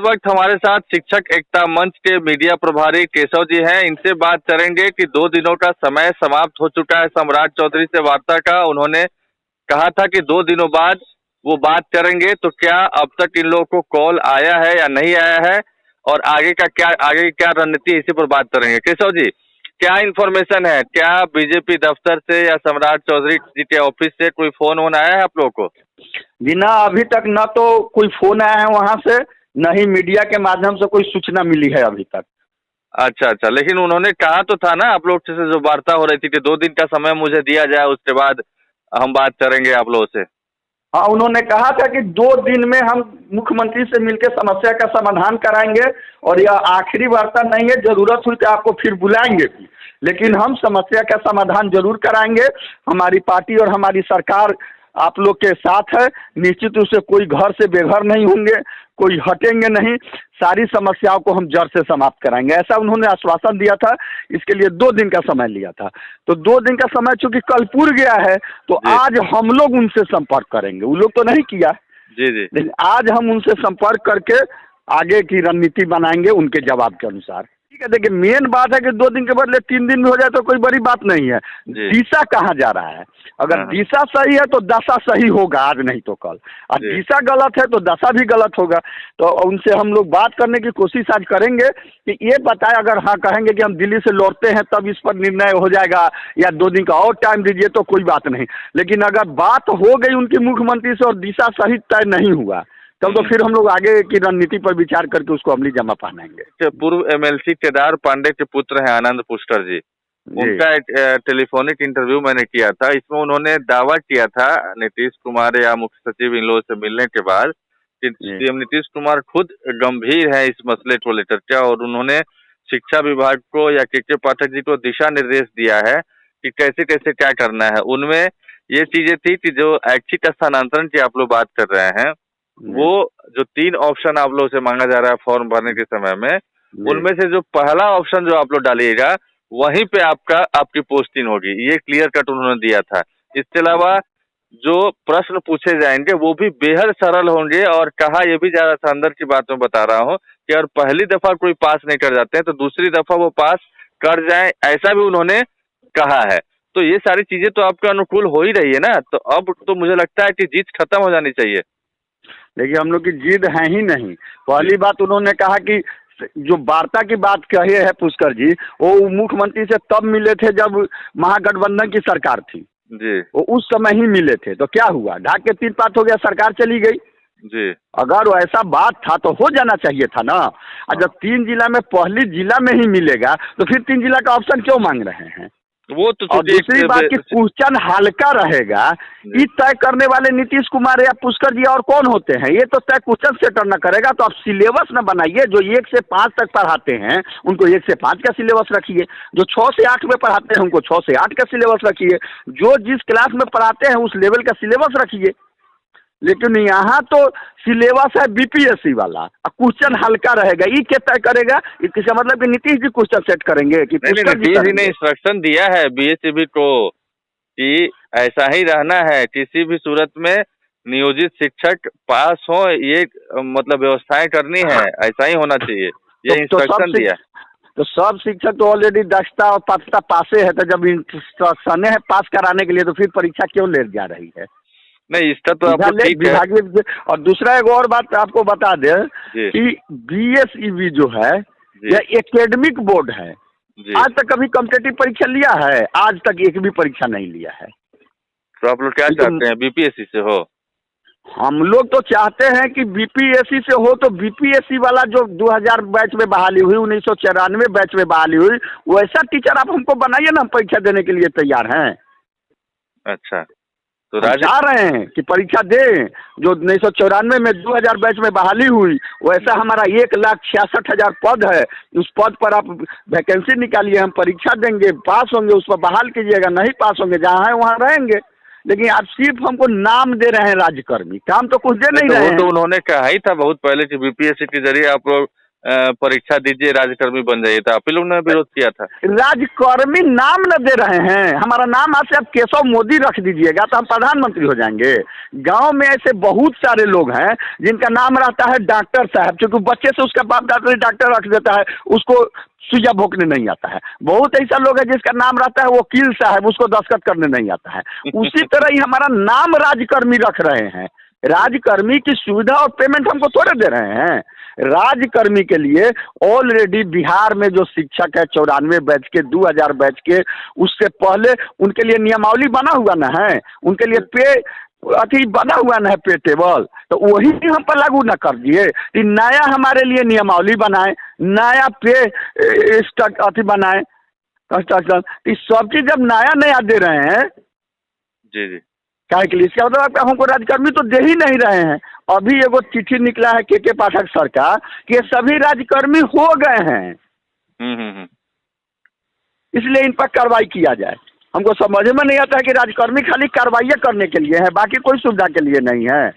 वक्त हमारे साथ शिक्षक एकता मंच के मीडिया प्रभारी केशव जी हैं। इनसे बात करेंगे कि 2 दिनों का समय समाप्त हो चुका है सम्राट चौधरी से वार्ता का। उन्होंने कहा था कि 2 दिनों बाद वो बात करेंगे, तो क्या अब तक इन लोगों को कॉल आया है या नहीं आया है, और आगे की क्या रणनीति है, इसी पर बात करेंगे। केशव जी, क्या इन्फॉर्मेशन है? क्या बीजेपी दफ्तर से या सम्राट चौधरी जी के ऑफिस से कोई फोन वोन आया है आप लोगों को? जी ना, अभी तक न तो कोई फोन आया है वहाँ से, न ही मीडिया के माध्यम से कोई सूचना मिली है अभी तक। अच्छा अच्छा, लेकिन उन्होंने कहा तो था ना आप लोग से जो वार्ता हो रही थी कि 2 दिन का समय मुझे दिया जाए, उसके बाद हम बात करेंगे आप लोगों से। हाँ, उन्होंने कहा था कि 2 दिन में हम मुख्यमंत्री से मिलकर समस्या का समाधान कराएंगे और यह आखिरी वार्ता नहीं है, जरूरत हुई तो आपको फिर बुलाएंगे भी, लेकिन हम समस्या का समाधान जरूर कराएंगे। हमारी पार्टी और हमारी सरकार आप लोग के साथ है। निश्चित रूप से कोई घर से बेघर नहीं होंगे, कोई हटेंगे नहीं, सारी समस्याओं को हम जड़ से समाप्त कराएंगे, ऐसा उन्होंने आश्वासन दिया था। इसके लिए 2 दिन का समय लिया था, तो 2 दिन का समय चूंकि कल पूर गया है, तो आज हम लोग उनसे संपर्क करेंगे। वो लोग तो नहीं किया जी जी, लेकिन आज हम उनसे संपर्क करके आगे की रणनीति बनाएंगे उनके जवाब के अनुसार। ठीक है, देखिए मेन बात है कि 2 दिन के बदले 3 दिन में हो जाए तो कोई बड़ी बात नहीं है। दिशा कहाँ जा रहा है? अगर दिशा सही है तो दशा सही होगा, आज नहीं तो कल। और दिशा गलत है तो दशा भी गलत होगा। तो उनसे हम लोग बात करने की कोशिश आज करेंगे कि ये बताए, अगर हाँ कहेंगे कि हम दिल्ली से लौटते हैं तब इस पर निर्णय हो जाएगा, या 2 दिन का और टाइम दीजिए, तो कोई बात नहीं। लेकिन अगर बात हो गई उनकी मुख्यमंत्री से और दिशा सही तय नहीं हुआ, तब तो फिर हम लोग आगे की रणनीति पर विचार करके उसको अमली जमा पहनाएंगे। पूर्व एमएलसी केदार पांडे के पुत्र हैं आनंद पुष्कर जी, उनका एक टेलीफोनिक इंटरव्यू मैंने किया था। इसमें उन्होंने दावा किया था नीतीश कुमार या मुख्य सचिव इन लोगों से मिलने के बाद कि सीएम नीतीश कुमार खुद गंभीर है इस मसले को लेकर के, और उन्होंने शिक्षा विभाग को या के पाठक जी को दिशा निर्देश दिया है कि कैसे कैसे क्या करना है। उनमें ये चीजें थी कि जो ऐच्छिक स्थानांतरण की आप लोग बात कर रहे हैं, वो जो 3 ऑप्शन आप लोगों से मांगा जा रहा है फॉर्म भरने के समय में, उनमें से जो पहला ऑप्शन जो आप लोग डालिएगा वहीं पे आपकी पोस्टिंग होगी, ये क्लियर कट उन्होंने दिया था। इसके अलावा जो प्रश्न पूछे जाएंगे वो भी बेहद सरल होंगे, और कहा यह भी जा रहा था, अंदर की बात मैं बता रहा हूँ, कि अगर पहली दफा कोई पास नहीं कर जाते हैं तो दूसरी दफा वो पास कर जाए, ऐसा भी उन्होंने कहा है। तो ये सारी चीजें तो आपके अनुकूल हो ही रही है ना, तो अब तो मुझे लगता है कि जीत खत्म हो जानी चाहिए। देखिए, हम लोग की जिद है ही नहीं। पहली बात उन्होंने कहा कि जो वार्ता की बात कही है पुष्कर जी, वो मुख्यमंत्री से तब मिले थे जब महागठबंधन की सरकार थी जी, वो उस समय ही मिले थे। तो क्या हुआ, ढाक के 3 पात हो गया, सरकार चली गई जी। अगर ऐसा बात था तो हो जाना चाहिए था ना। और जब 3 जिला में पहली जिला में ही मिलेगा तो फिर 3 जिला का ऑप्शन क्यों मांग रहे हैं? वो तो और दूसरी बात की क्वेश्चन हल्का रहेगा, ये तय करने वाले नीतीश कुमार या पुष्कर जी और कौन होते हैं? ये तो तय क्वेश्चन सेटर न करेगा। तो आप सिलेबस न बनाइए, जो 1 से 5 तक पढ़ाते हैं उनको 1 से 5 का सिलेबस रखिए, जो 6 से 8 में पढ़ाते हैं उनको 6 से 8 का सिलेबस रखिए, जो जिस क्लास में पढ़ाते हैं उस लेवल का सिलेबस रखिए। लेकिन यहाँ तो सिलेबस है बीपीएससी वाला, क्वेश्चन हल्का रहेगा, ये क्या तय करेगा? इसका मतलब कि नीतीश जी क्वेश्चन सेट करेंगे कि नीतीश जी ने इंस्ट्रक्शन दिया है बीएसईबी को कि ऐसा ही रहना है, किसी भी सूरत में नियोजित शिक्षक पास हो, ये मतलब व्यवस्थाएं करनी है, ऐसा ही होना चाहिए, ये इंस्ट्रक्शन दिया। तो सब शिक्षक तो ऑलरेडी दक्षता और पात्रता पासे है, तो जब इंस्ट्रक्शन है पास कराने के लिए, तो फिर परीक्षा क्यों ले जा रही है? नहीं, इसका तो आपको ठीक है। और दूसरा एक और बात आपको बता दें कि बीएसईबी जो है यह एकेडमिक बोर्ड है। आज तक कभी कॉम्पिटिटिव परीक्षा लिया है? आज तक एक भी परीक्षा नहीं लिया है। तो आप लोग क्या चाहते हैं, बीपीएससी से हो? हम लोग तो चाहते हैं कि बीपीएससी से हो। तो बीपीएससी वाला जो 2000 बैच में बहाली हुई, 1994 बैच में बहाली हुई, वैसा टीचर आप हमको बनाइए ना, हम परीक्षा देने के लिए तैयार हैं। अच्छा, तो चाह रहे हैं कि परीक्षा दें। जो 1994 में 2000 बैच में बहाली हुई, वैसा हमारा 1,66,000 पद है। उस पद पर आप वैकेंसी निकालिए, हम परीक्षा देंगे, पास होंगे उस पर बहाल कीजिएगा, नहीं पास होंगे जहाँ है वहाँ रहेंगे। लेकिन आप सिर्फ हमको नाम दे रहे हैं राज्यकर्मी, काम तो कुछ दे नहीं रहे हैं। तो उन्होंने कहा ही था बहुत पहले कि बीपीएससी के जरिए आप लोग परीक्षा दीजिए, राज्यकर्मी बन जाइए, तो आप ही लोग ने विरोध किया था। राजकर्मी नाम न दे रहे हैं, हमारा नाम आज से आप केशव मोदी रख दीजिएगा तो हम प्रधानमंत्री हो जाएंगे। गांव में ऐसे बहुत सारे लोग हैं जिनका नाम रहता है डॉक्टर साहब, क्योंकि बच्चे से उसका बाप दादा डॉक्टर रख देता है, उसको सुइया भोंकने नहीं आता है। बहुत ऐसा लोग है जिसका नाम रहता है वकील साहब, उसको दस्तखत करने नहीं आता है। उसी तरह ही हमारा नाम राजकर्मी रख रहे हैं। राजकर्मी की सुविधा और पेमेंट हमको थोड़े दे रहे हैं। राजकर्मी के लिए ऑलरेडी बिहार में जो शिक्षक है 94 बैच के, 2000 बैच के, उससे पहले उनके लिए नियमावली बना हुआ न है, उनके लिए पे अति बना हुआ न है पे टेबल, तो वही हम पर लागू न कर दिए कि नया हमारे लिए नियमावली बनाए, नया पे अति बनाए कंस्ट्रक्शन। इस सब चीज जब नया नया दे रहे हैं जी जी, क्या के लिए, इसका मतलब हमको राजकर्मी तो दे ही नहीं रहे हैं। अभी एगो चिट्ठी निकला है के पाठक सर का कि सभी राजकर्मी हो गए हैं, इसलिए इन पर कार्रवाई किया जाए। हमको समझ में नहीं आता है कि राजकर्मी खाली कार्रवाई करने के लिए है, बाकी कोई सुविधा के लिए नहीं है।